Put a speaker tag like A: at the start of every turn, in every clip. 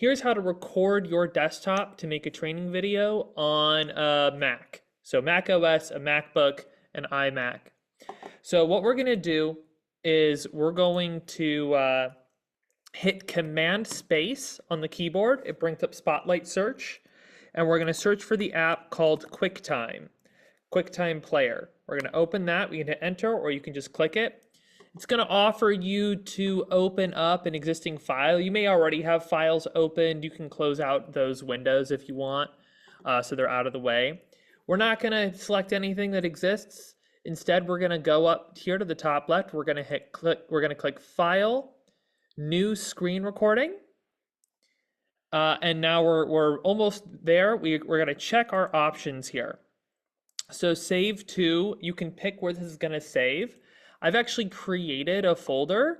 A: Here's how to record your desktop to make a training video on a Mac. So macOS, a MacBook, an iMac. So what we're going to do is we're going to hit Command Space on the keyboard. It brings up Spotlight Search. And we're going to search for the app called QuickTime Player. We're going to open that. We can hit Enter, or you can just click it. It's going to offer you to open up an existing file. You may already have files opened. You can close out those windows if you want, so they're out of the way. We're not going to select anything that exists. Instead, we're going to go up here to the top left. We're going to click File, New Screen Recording. And now we're almost there. We're going to check our options here. So save to, you can pick where this is going to save. I've actually created a folder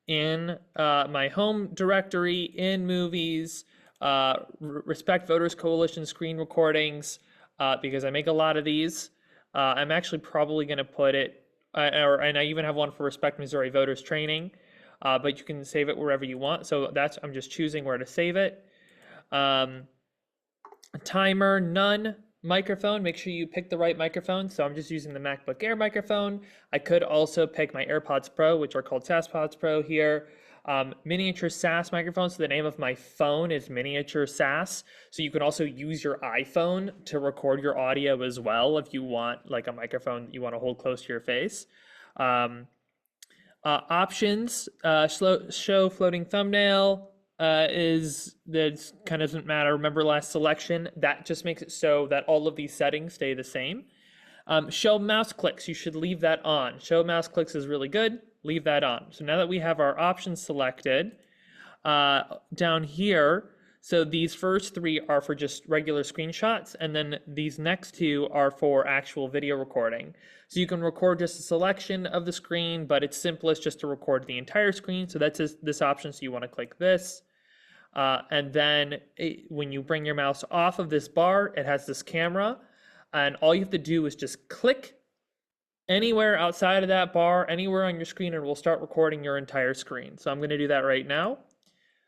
A: in my home directory, in movies, Respect Voters Coalition screen recordings, because I make a lot of these. I'm actually probably going to put it, and I even have one for Respect Missouri Voters training, but you can save it wherever you want. So I'm just choosing where to save it. Timer, none. Microphone, make sure you pick the right microphone. So I'm just using the MacBook Air microphone. I could also pick my AirPods Pro, which are called SassPods Pro here. Miniature Sass microphone. So the name of my phone is Miniature Sass. So you can also use your iPhone to record your audio as well if you want like a microphone that you want to hold close to your face. Options, show floating thumbnail. That kind of doesn't matter. Remember last selection, that just makes it so that all of these settings stay the same. Show mouse clicks, you should leave that on. Show mouse clicks is really good, leave that on. So now that we have our options selected, down here, so these first three are for just regular screenshots, and then these next two are for actual video recording. So you can record just a selection of the screen, but it's simplest just to record the entire screen. So that's this option, so you want to click this. And then when you bring your mouse off of this bar, it has this camera, and all you have to do is just click anywhere outside of that bar, anywhere on your screen, and it will start recording your entire screen. So I'm going to do that right now.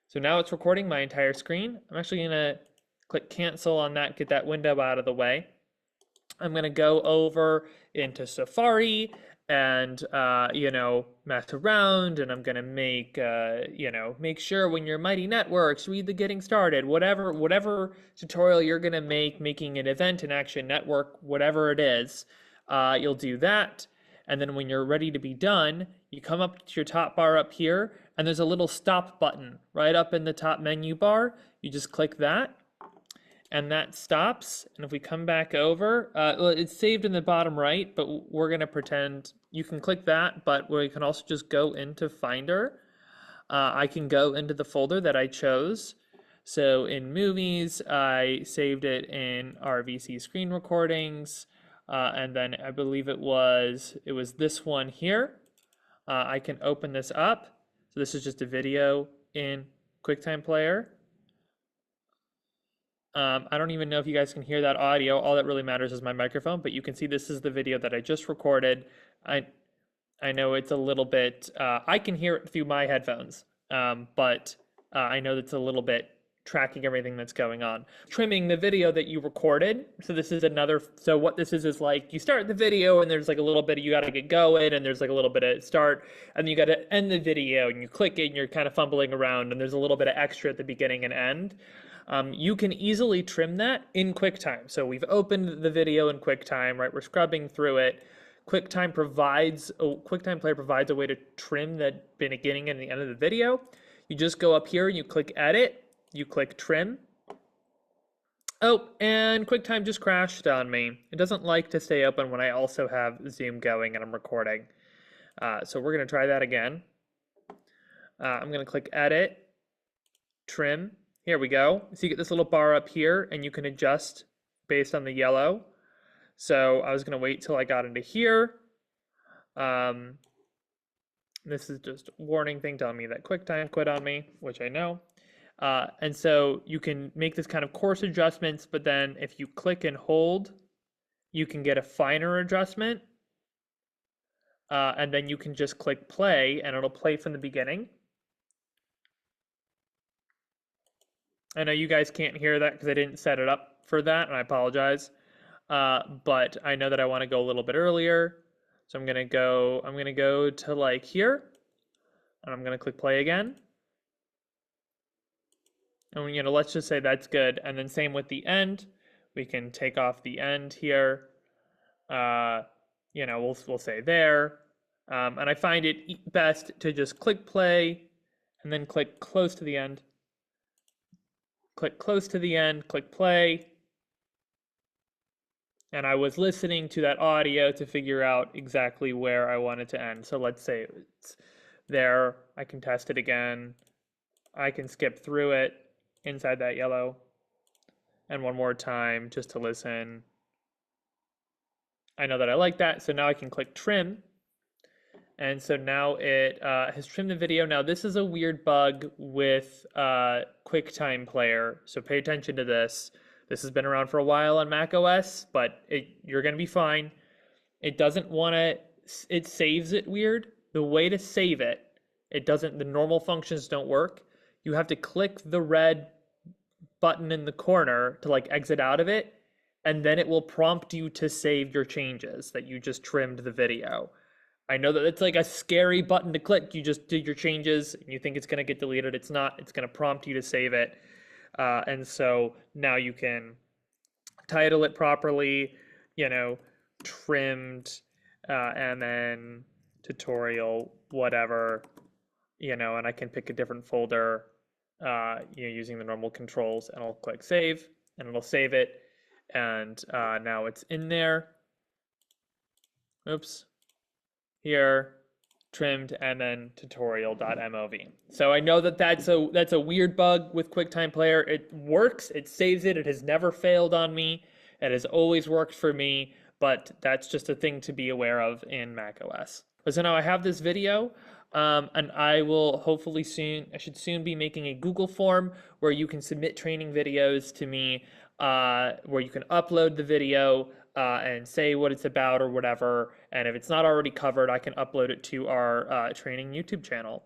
A: So now it's recording my entire screen. I'm actually going to click cancel on that, get that window out of the way. I'm going to go over into Safari and mess around, and I'm gonna make make sure when your Mighty Networks, read the getting started, whatever tutorial you're gonna making an event, an action network, whatever it is, you'll do that. And then when you're ready to be done, you come up to your top bar up here, and there's a little stop button right up in the top menu bar. You just click that, and that stops. And if we come back over, well, it's saved in the bottom right, but we're gonna pretend you can click that, but we can also just go into Finder. I can go into the folder that I chose. So in movies, I saved it in RVC screen recordings, and then I believe it was this one here. I can open this up. So this is just a video in QuickTime Player. I don't even know if you guys can hear that audio. All that really matters is my microphone, but you can see this is the video that I just recorded. I know it's a little bit, I can hear it through my headphones, but I know that's a little bit tracking everything that's going on. Trimming the video that you recorded. So this is so what this is like, you start the video and there's like a little bit, you gotta get going, and there's like a little bit of start, and then you gotta end the video and you click it and you're kind of fumbling around, and there's a little bit of extra at the beginning and end. You can easily trim that in QuickTime. So we've opened the video in QuickTime, right? We're scrubbing through it. QuickTime Player provides a way to trim the beginning and the end of the video. You just go up here, you click Edit, you click Trim. Oh, and QuickTime just crashed on me. It doesn't like to stay open when I also have Zoom going and I'm recording. So we're going to try that again. I'm going to click Edit, Trim. Here we go. So you get this little bar up here, and you can adjust based on the yellow. So I was going to wait till I got into here. This is just a warning thing telling me that QuickTime quit on me, which I know. And so you can make this kind of coarse adjustments, but then if you click and hold, you can get a finer adjustment. And then you can just click play, and it'll play from the beginning. I know you guys can't hear that because I didn't set it up for that, and I apologize. But I know that I want to go a little bit earlier. So I'm gonna go to like here, and I'm gonna click play again. And let's just say that's good. And then same with the end. We can take off the end here. Uh, we'll say there. And I find it best to just click play and then click close to the end. Click close to the end, click play. And I was listening to that audio to figure out exactly where I wanted to end. So let's say it's there. I can test it again. I can skip through it inside that yellow. And one more time just to listen. I know that I like that. So now I can click trim. And so now it has trimmed the video. Now this is a weird bug with QuickTime Player. So pay attention to this. This has been around for a while on macOS, but you're going to be fine. It doesn't want to, it saves it weird. The way to save it, the normal functions don't work. You have to click the red button in the corner to like exit out of it, and then it will prompt you to save your changes that you just trimmed the video. I know that it's like a scary button to click. You just did your changes and you think it's going to get deleted. It's not. It's going to prompt you to save it. And so now you can title it properly, trimmed, and then tutorial, whatever, and I can pick a different folder, using the normal controls, and I'll click save and it'll save it. And now it's in there. Oops. Here, trimmed, and then tutorial.mov. So I know that that's a weird bug with QuickTime Player. It works, it saves it, it has never failed on me. It has always worked for me, but that's just a thing to be aware of in macOS. So now I have this video, and I will hopefully I should soon be making a Google form where you can submit training videos to me, where you can upload the video, and say what it's about or whatever. And if it's not already covered, I can upload it to our training YouTube channel.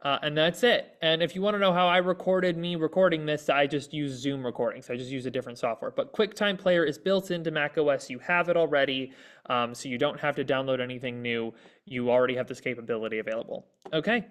A: And that's it. And if you want to know how I recorded me recording this, I just use Zoom recording. So I just use a different software. But QuickTime Player is built into macOS. You have it already, so you don't have to download anything new. You already have this capability available. Okay.